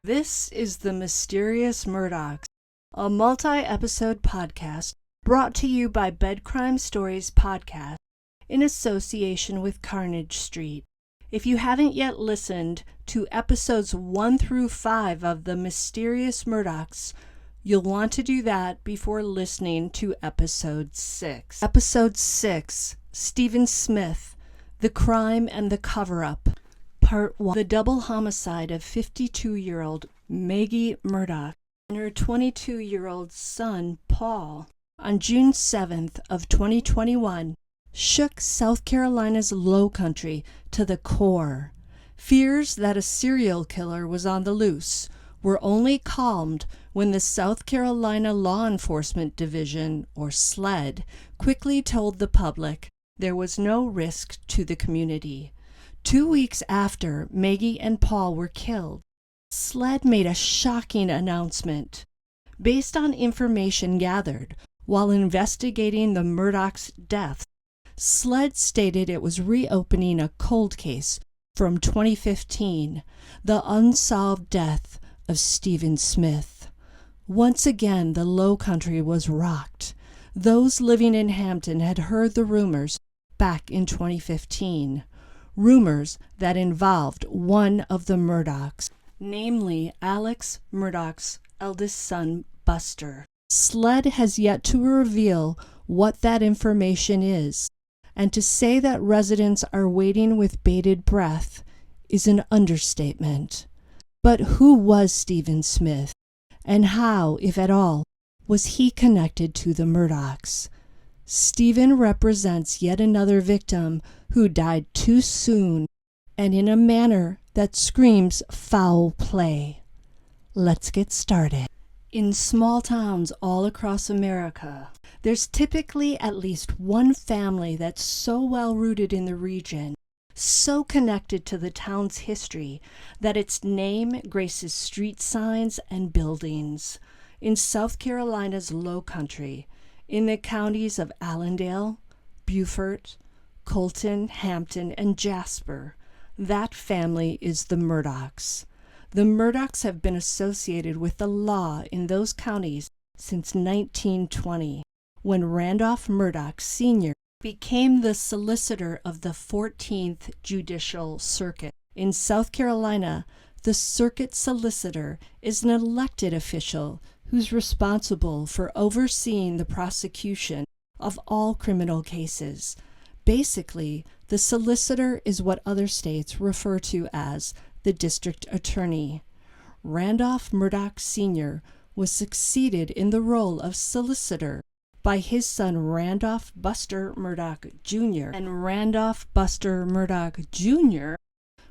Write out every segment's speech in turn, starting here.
This is the Mysterious Murdaughs, a multi-episode podcast brought to you by Bed Crime Stories Podcast in association with Carnage Street. If you haven't yet listened to episodes 1 through 5 of the Mysterious Murdaughs, you'll want to do that before listening to episode 6. Episode 6, Stephen Smith, The Crime and the Coverup. Part 1. The double homicide of 52-year-old Maggie Murdoch and her 22-year-old son, Paul, on June 7th of 2021 shook South Carolina's Low Country to the core. Fears that a serial killer was on the loose were only calmed when the South Carolina Law Enforcement Division, or SLED, quickly told the public there was no risk to the community. 2 weeks after Maggie and Paul were killed, SLED made a shocking announcement. Based on information gathered while investigating the Murdoch's deaths, SLED stated it was reopening a cold case from 2015, the unsolved death of Stephen Smith. Once again, the Low Country was rocked. Those living in Hampton had heard the rumors back in 2015. Rumors that involved one of the Murdochs, namely Alex Murdoch's eldest son, Buster. SLED has yet to reveal what that information is, and to say that residents are waiting with bated breath is an understatement. But who was Stephen Smith, and how, if at all, was he connected to the Murdochs? Stephen represents yet another victim who died too soon and in a manner that screams foul play. Let's get started. In small towns all across America, there's typically at least one family that's so well rooted in the region, so connected to the town's history, that its name graces street signs and buildings. In South Carolina's Low Country, in the counties of Allendale, Beaufort, Colton, Hampton, and Jasper, that family is the Murdochs. The Murdochs have been associated with the law in those counties since 1920, when Randolph Murdoch Sr. became the solicitor of the 14th Judicial Circuit. In South Carolina, the circuit solicitor is an elected official who's responsible for overseeing the prosecution of all criminal cases. Basically, the solicitor is what other states refer to as the district attorney. Randolph Murdoch Sr. was succeeded in the role of solicitor by his son Randolph Buster Murdoch Jr., and Randolph Buster Murdoch Jr.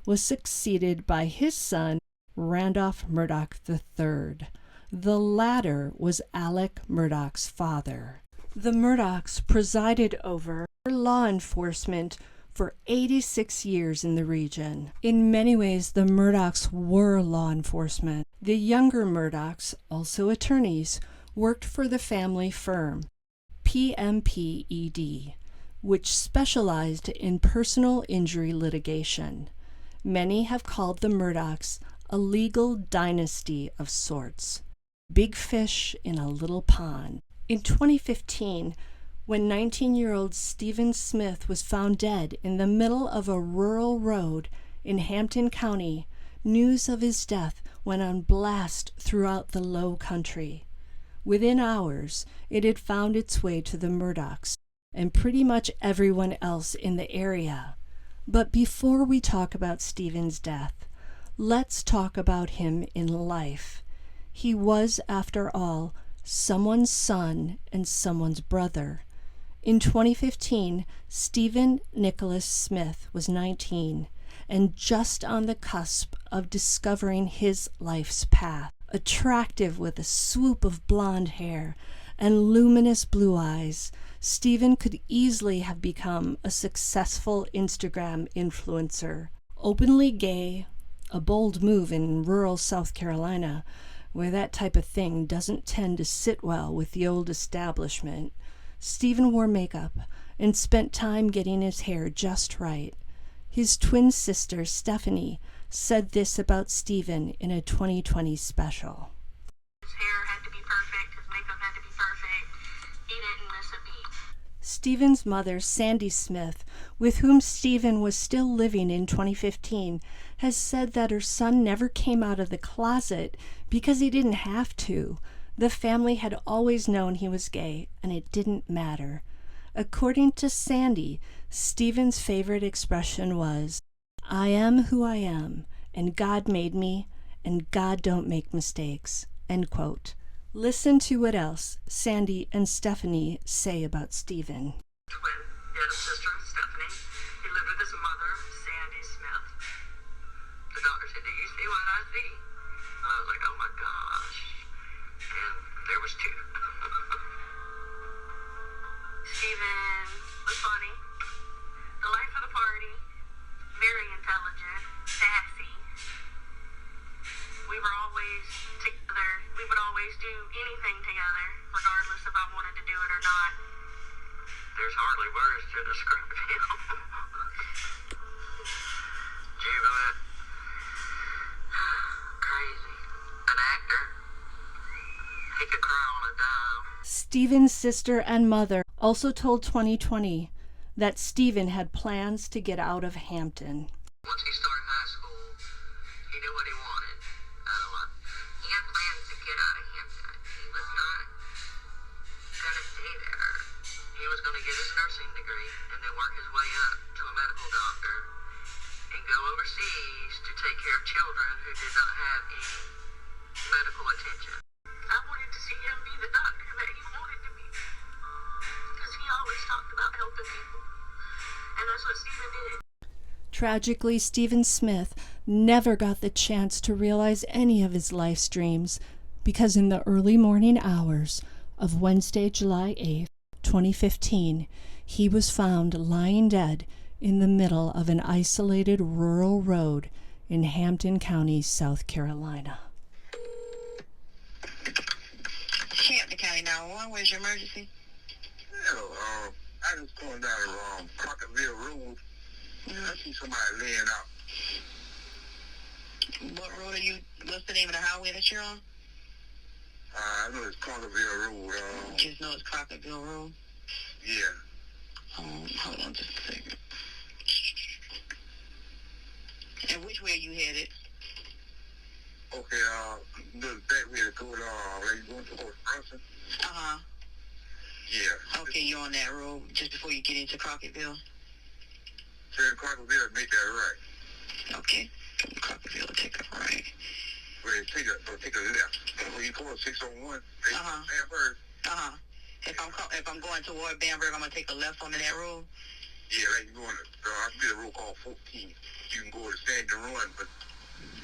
was succeeded by his son Randolph Murdoch III. The latter was Alec Murdoch's father. The Murdochs presided over law enforcement for 86 years in the region. In many ways, the Murdochs were law enforcement. The younger Murdochs, also attorneys, worked for the family firm, PMPED, which specialized in personal injury litigation. Many have called the Murdochs a legal dynasty of sorts. Big fish in a little pond. In 2015, when 19-year-old Stephen Smith was found dead in the middle of a rural road in Hampton County, news of his death went on blast throughout the Low Country. Within hours, it had found its way to the Murdochs and pretty much everyone else in the area. But before we talk about Stephen's death, let's talk about him in life. He was, after all, someone's son and someone's brother. In 2015, Stephen Nicholas Smith was 19 and just on the cusp of discovering his life's path. Attractive with a swoop of blonde hair and luminous blue eyes, Stephen could easily have become a successful Instagram influencer. Openly gay, a bold move in rural South Carolina, where that type of thing doesn't tend to sit well with the old establishment. Stephen wore makeup and spent time getting his hair just right. His twin sister, Stephanie, said this about Stephen in a 2020 special. His hair had to be perfect, his makeup had to be perfect. He didn't miss a beat. Stephen's mother, Sandy Smith, with whom Stephen was still living in 2015, has said that her son never came out of the closet because he didn't have to. The family had always known he was gay, and it didn't matter. According to Sandy, Stephen's favorite expression was, "I am who I am, and God made me, and God don't make mistakes." End quote. Listen to what else Sandy and Stephanie say about Stephen. Twin, he had a sister, Stephanie. He lived with his mother, Sandy Smith. The doctor said, "Do you see what I see?" And I was like, "Oh my gosh." And there was two. Stephen was funny, the life of the party, very intelligent, sassy. We were always together. We would always do anything together, regardless if I wanted to do it or not. There's hardly words to describe him. Jubilant. Crazy. An actor. He could cry on a dime. Stephen's sister and mother also told 2020 that Stephen had plans to get out of Hampton. Once he started high school, he knew what he wanted out of life. He had plans to get out of Hampton. He was not going to stay there. He was going to get his nursing degree and then work his way up to a medical doctor and go overseas to take care of children who did not have any medical attention. I wanted to see him be the doctor that he wanted to be, because he always talked about helping people, and that's what Stephen did. Tragically, Stephen Smith never got the chance to realize any of his life's dreams because in the early morning hours of Wednesday, July 8th, 2015, he was found lying dead in the middle of an isolated rural road in Hampton County, South Carolina. Hampton County 911, where's your emergency? Hello, I just going down Crocketville Road. I see somebody laying out. What road are you, what's the name of the highway that you're on? I know it's Crocketville Road. Just know it's Crocketville Road. Yeah. Hold on just a second. And which way are you headed? Okay, the back way to go to, like going towards Brunson. Uh-huh. Yeah. Okay, you're on that road just before you get into Crocketville. So in Crocketville, make that right. Okay. From Crocketville, take a right. Wait, take a left. When you call 601, Bamberg. Uh-huh. If I'm going toward Bamberg, I'm gonna take a left onto that road. Yeah, like you going to, I see a road called 14. You can go to Sandy Run,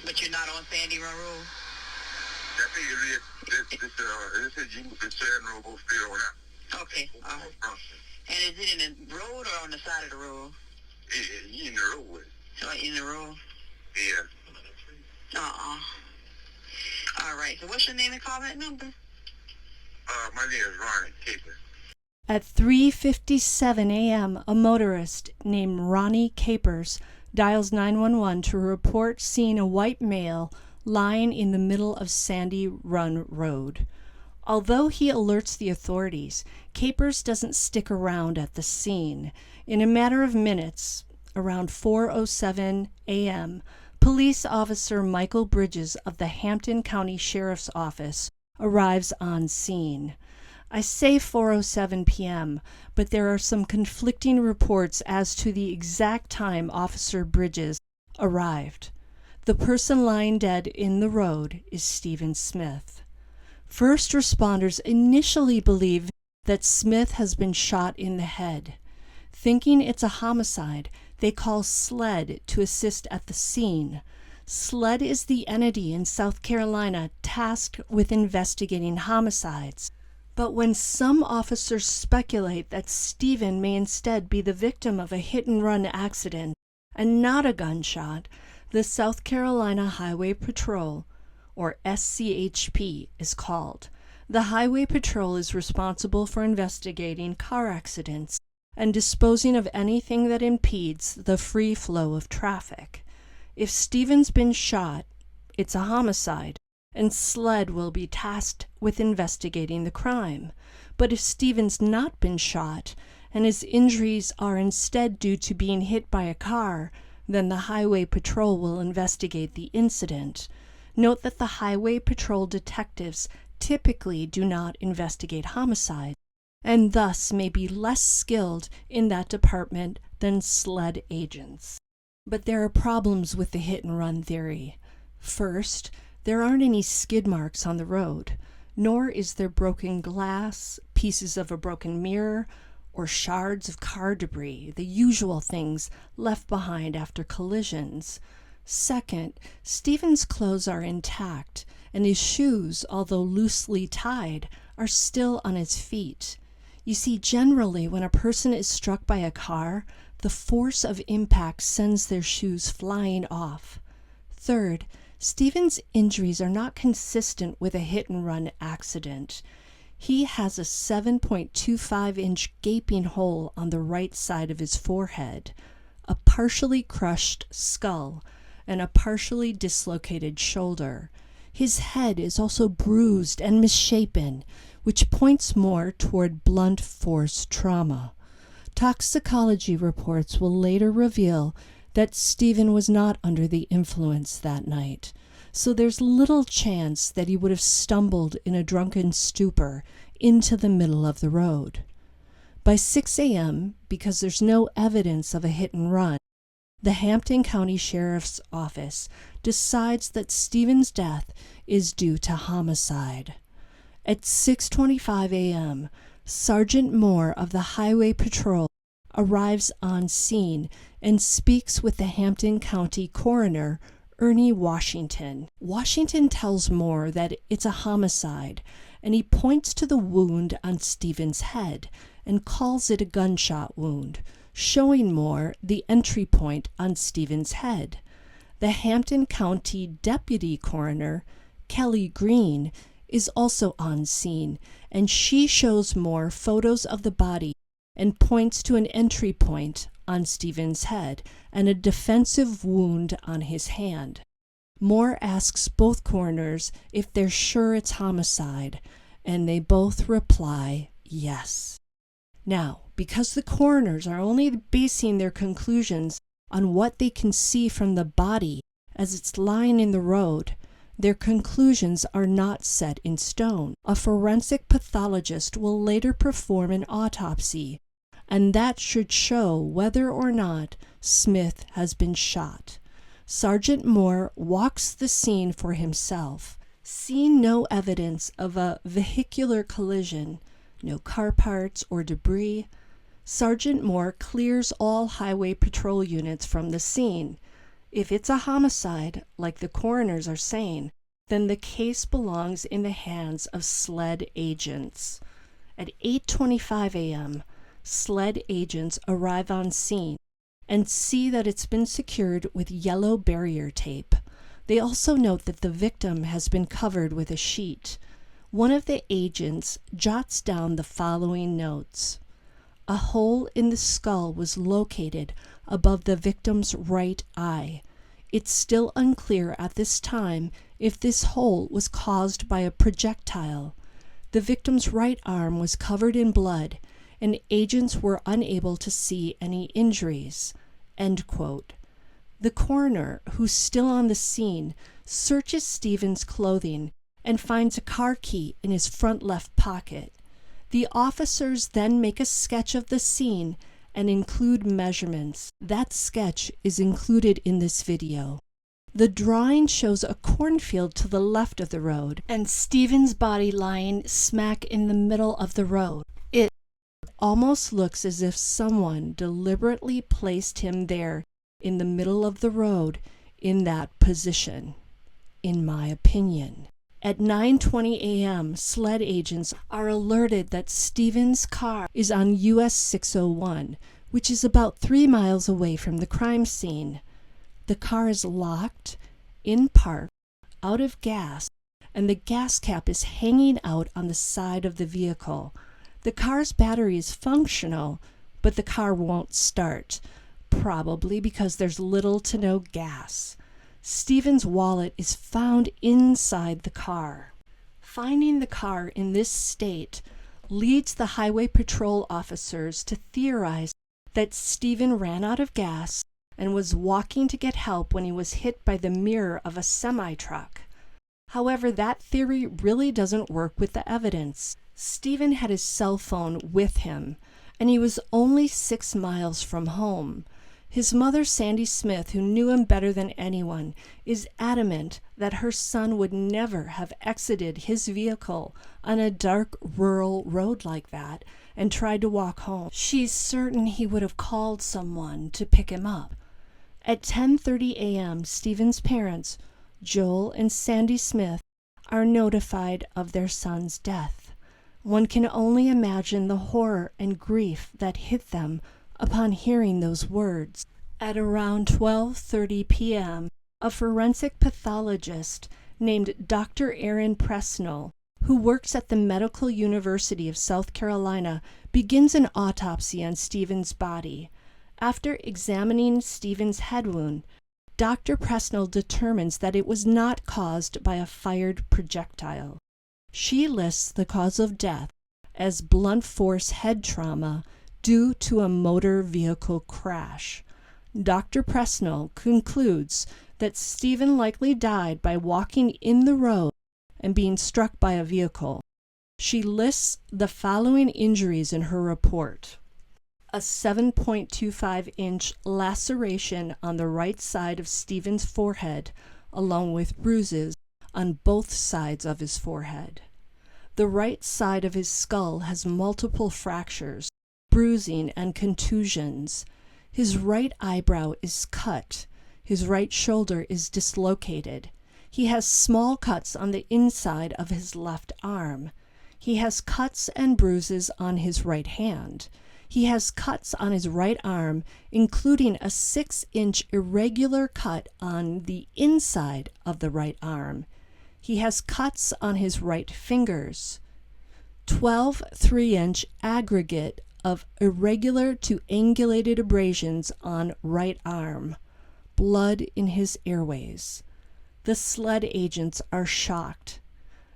but you're not on Sandy Run Road? I think it is. This is you can Sandy Road, go straight on out. Okay. And is it in the road or on the side of the road? In the road. In the road? Yeah. All right. So what's your name and call that number? My name is Ronnie Capers. At 3:57 a.m., a motorist named Ronnie Capers dials 911 to report seeing a white male lying in the middle of Sandy Run Road. Although he alerts the authorities, Capers doesn't stick around at the scene. In a matter of minutes, around 4:07 a.m., police officer Michael Bridges of the Hampton County Sheriff's Office arrives on scene. I say 4:07 p.m., but there are some conflicting reports as to the exact time Officer Bridges arrived. The person lying dead in the road is Stephen Smith. First responders initially believe that Smith has been shot in the head. Thinking it's a homicide, they call SLED to assist at the scene. SLED is the entity in South Carolina tasked with investigating homicides. But when some officers speculate that Stephen may instead be the victim of a hit-and-run accident and not a gunshot, the South Carolina Highway Patrol, or SCHP, is called. The Highway Patrol is responsible for investigating car accidents and disposing of anything that impedes the free flow of traffic. If Stephen's been shot, it's a homicide, and SLED will be tasked with investigating the crime. But if Stephen's not been shot, and his injuries are instead due to being hit by a car, then the Highway Patrol will investigate the incident. Note that the Highway Patrol detectives typically do not investigate homicides, and thus may be less skilled in that department than SLED agents. But there are problems with the hit-and-run theory. First, there aren't any skid marks on the road, nor is there broken glass, pieces of a broken mirror, or shards of car debris, the usual things left behind after collisions. Second, Stephen's clothes are intact, and his shoes, although loosely tied, are still on his feet. You see, generally, when a person is struck by a car, the force of impact sends their shoes flying off. Third, Stephen's injuries are not consistent with a hit-and-run accident. He has a 7.25-inch gaping hole on the right side of his forehead, a partially crushed skull, and a partially dislocated shoulder. His head is also bruised and misshapen, which points more toward blunt force trauma. Toxicology reports will later reveal that Stephen was not under the influence that night, so there's little chance that he would have stumbled in a drunken stupor into the middle of the road. By 6 a.m., because there's no evidence of a hit-and-run, the Hampton County Sheriff's Office decides that Stephen's death is due to homicide. At 6:25 a.m., Sergeant Moore of the Highway Patrol arrives on scene and speaks with the Hampton County coroner, Ernie Washington. Washington tells Moore that it's a homicide, and he points to the wound on Stephen's head and calls it a gunshot wound, showing Moore the entry point on Stephen's head. The Hampton County Deputy Coroner, Kelly Green, is also on scene, and she shows Moore photos of the body and points to an entry point on Stephen's head and a defensive wound on his hand. Moore asks both coroners if they're sure it's homicide, and they both reply yes. Now, because the coroners are only basing their conclusions on what they can see from the body as it's lying in the road, their conclusions are not set in stone. A forensic pathologist will later perform an autopsy, and that should show whether or not Smith has been shot. Sergeant Moore walks the scene for himself. Seeing no evidence of a vehicular collision, no car parts or debris, Sergeant Moore clears all Highway Patrol units from the scene. If it's a homicide, like the coroners are saying, then the case belongs in the hands of SLED agents. At 8:25 a.m., SLED agents arrive on scene and see that it's been secured with yellow barrier tape. They also note that the victim has been covered with a sheet. One of the agents jots down the following notes. A hole in the skull was located above the victim's right eye. It's still unclear at this time if this hole was caused by a projectile. The victim's right arm was covered in blood, and agents were unable to see any injuries." End quote. The coroner, who's still on the scene, searches Stephen's clothing and finds a car key in his front left pocket. The officers then make a sketch of the scene and include measurements. That sketch is included in this video. The drawing shows a cornfield to the left of the road and Stephen's body lying smack in the middle of the road. It almost looks as if someone deliberately placed him there in the middle of the road in that position, in my opinion. At 9:20 a.m., SLED agents are alerted that Stephen's car is on US 601, which is about 3 miles away from the crime scene. The car is locked, in park, out of gas, and the gas cap is hanging out on the side of the vehicle. The car's battery is functional, but the car won't start, probably because there's little to no gas. Stephen's wallet is found inside the car. Finding the car in this state leads the highway patrol officers to theorize that Stephen ran out of gas and was walking to get help when he was hit by the mirror of a semi-truck. However, that theory really doesn't work with the evidence. Stephen had his cell phone with him, and he was only 6 miles from home. His mother, Sandy Smith, who knew him better than anyone, is adamant that her son would never have exited his vehicle on a dark rural road like that and tried to walk home. She's certain he would have called someone to pick him up. At 10:30 a.m., Stephen's parents, Joel and Sandy Smith, are notified of their son's death. One can only imagine the horror and grief that hit them upon hearing those words. At around 12:30 p.m., a forensic pathologist named Dr. Aaron Presnell, who works at the Medical University of South Carolina, begins an autopsy on Stephen's body. After examining Stephen's head wound, Dr. Presnell determines that it was not caused by a fired projectile. She lists the cause of death as blunt force head trauma due to a motor vehicle crash. Dr. Presnell concludes that Stephen likely died by walking in the road and being struck by a vehicle. She lists the following injuries in her report: a 7.25-inch laceration on the right side of Stephen's forehead, along with bruises on both sides of his forehead. The right side of his skull has multiple fractures, bruising, and contusions. His right eyebrow is cut. His right shoulder is dislocated. He has small cuts on the inside of his left arm. He has cuts and bruises on his right hand. He has cuts on his right arm, including a 6-inch irregular cut on the inside of the right arm. He has cuts on his right fingers. 12 3-inch aggregate of irregular to angulated abrasions on right arm. Blood in his airways. The sled agents are shocked.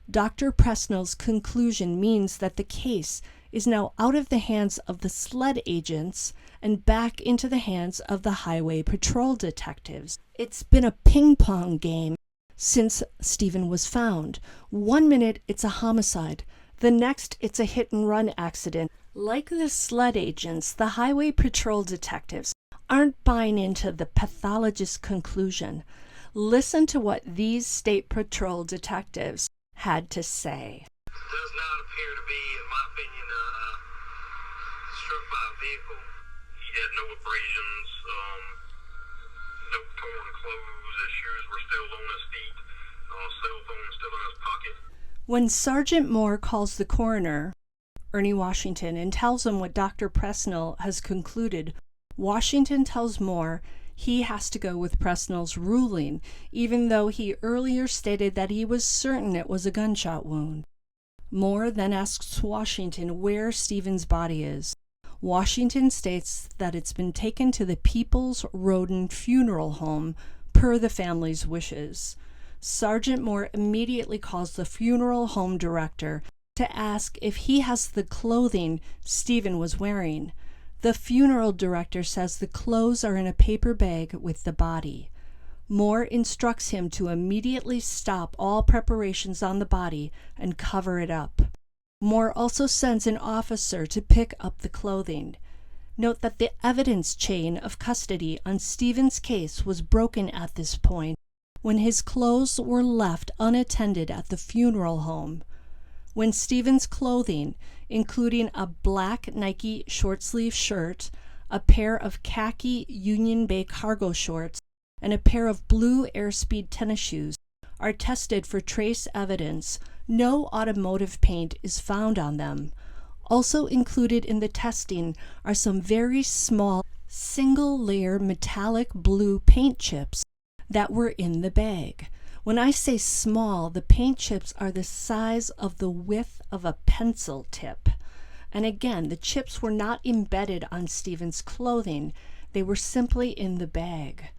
Dr. Presnell's conclusion means that the case is now out of the hands of the sled agents and back into the hands of the highway patrol detectives. It's been a ping-pong game since Stephen was found. 1 minute it's a homicide, the next it's a hit-and-run accident. Like the sled agents, the highway patrol detectives aren't buying into the pathologist's conclusion. Listen to what these state patrol detectives had to say. Does not appear to be, in my opinion, struck by a vehicle. He had no abrasions, no torn clothes. His shoes were still on his feet. Cell phone still in his pocket. When Sergeant Moore calls the coroner, Ernie Washington, and tells him what Dr. Presnell has concluded, Washington tells Moore he has to go with Presnell's ruling, even though he earlier stated that he was certain it was a gunshot wound. Moore then asks Washington where Stephen's body is. Washington states that it's been taken to the People's Roden Funeral Home per the family's wishes. Sergeant Moore immediately calls the funeral home director to ask if he has the clothing Stephen was wearing. The funeral director says the clothes are in a paper bag with the body. Moore instructs him to immediately stop all preparations on the body and cover it up. Moore also sends an officer to pick up the clothing. Note that the evidence chain of custody on Stephen's case was broken at this point, when his clothes were left unattended at the funeral home. When Stephen's clothing, including a black Nike short-sleeve shirt, a pair of khaki Union Bay cargo shorts, and a pair of blue Airspeed tennis shoes, are tested for trace evidence, no automotive paint is found on them. Also included in the testing are some very small single-layer metallic blue paint chips that were in the bag. When I say small, the paint chips are the size of the width of a pencil tip. And again, the chips were not embedded on Stephen's clothing. They were simply in the bag.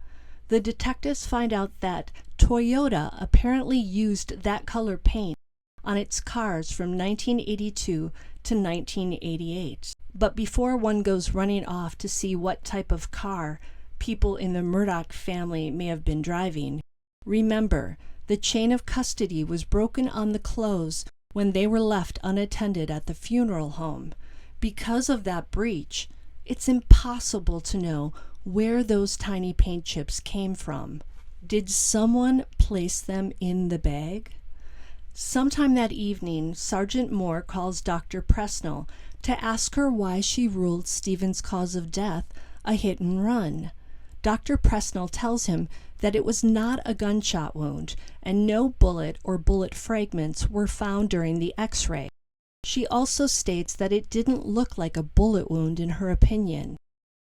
the detectives find out that Toyota apparently used that color paint on its cars from 1982 to 1988. But before one goes running off to see what type of car people in the Murdoch family may have been driving, remember, the chain of custody was broken on the clothes when they were left unattended at the funeral home. Because of that breach, it's impossible to know where those tiny paint chips came from. Did someone place them in the bag? Sometime that evening, Sergeant Moore calls Dr. Presnell to ask her why she ruled Stephen's cause of death a hit and run. Dr. Presnell tells him that it was not a gunshot wound and no bullet or bullet fragments were found during the x-ray. She also states that it didn't look like a bullet wound in her opinion,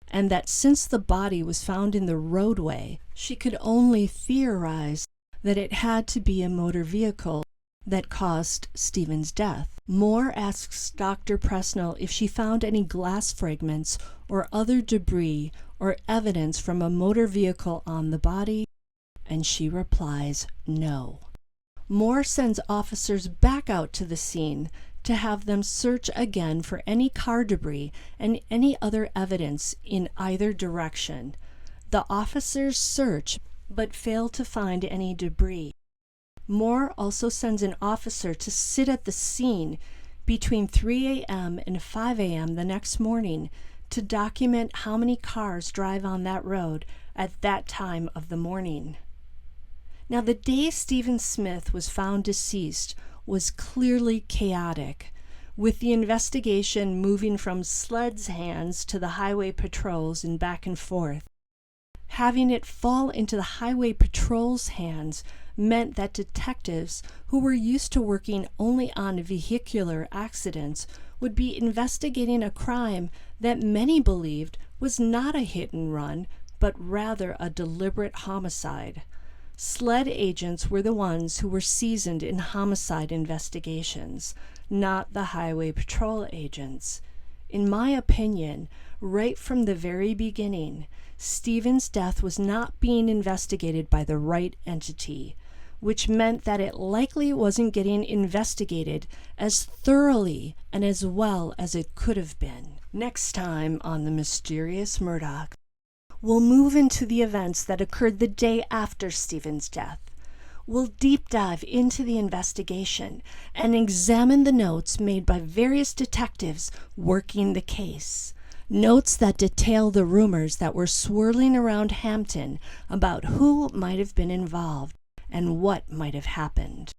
and that since the body was found in the roadway, she could only theorize that it had to be a motor vehicle that caused Stephen's death. Moore asks Dr. Presnell if she found any glass fragments or other debris or evidence from a motor vehicle on the body, and she replies no. Moore sends officers back out to the scene to have them search again for any car debris and any other evidence in either direction. The officers search but fail to find any debris. Moore also sends an officer to sit at the scene between 3 a.m. and 5 a.m. the next morning to document how many cars drive on that road at that time of the morning. Now, the day Stephen Smith was found deceased was clearly chaotic, with the investigation moving from SLED's hands to the highway patrols and back and forth. Having it fall into the highway patrol's hands meant that detectives who were used to working only on vehicular accidents would be investigating a crime that many believed was not a hit and run, but rather a deliberate homicide. SLED agents were the ones who were seasoned in homicide investigations, not the highway patrol agents. In my opinion, right from the very beginning, Stephen's death was not being investigated by the right entity, which meant that it likely wasn't getting investigated as thoroughly and as well as it could have been. Next time on the Mysterious Murdaughs, we'll move into the events that occurred the day after Stephen's death. We'll deep dive into the investigation and examine the notes made by various detectives working the case. Notes that detail the rumors that were swirling around Hampton about who might have been involved and what might have happened.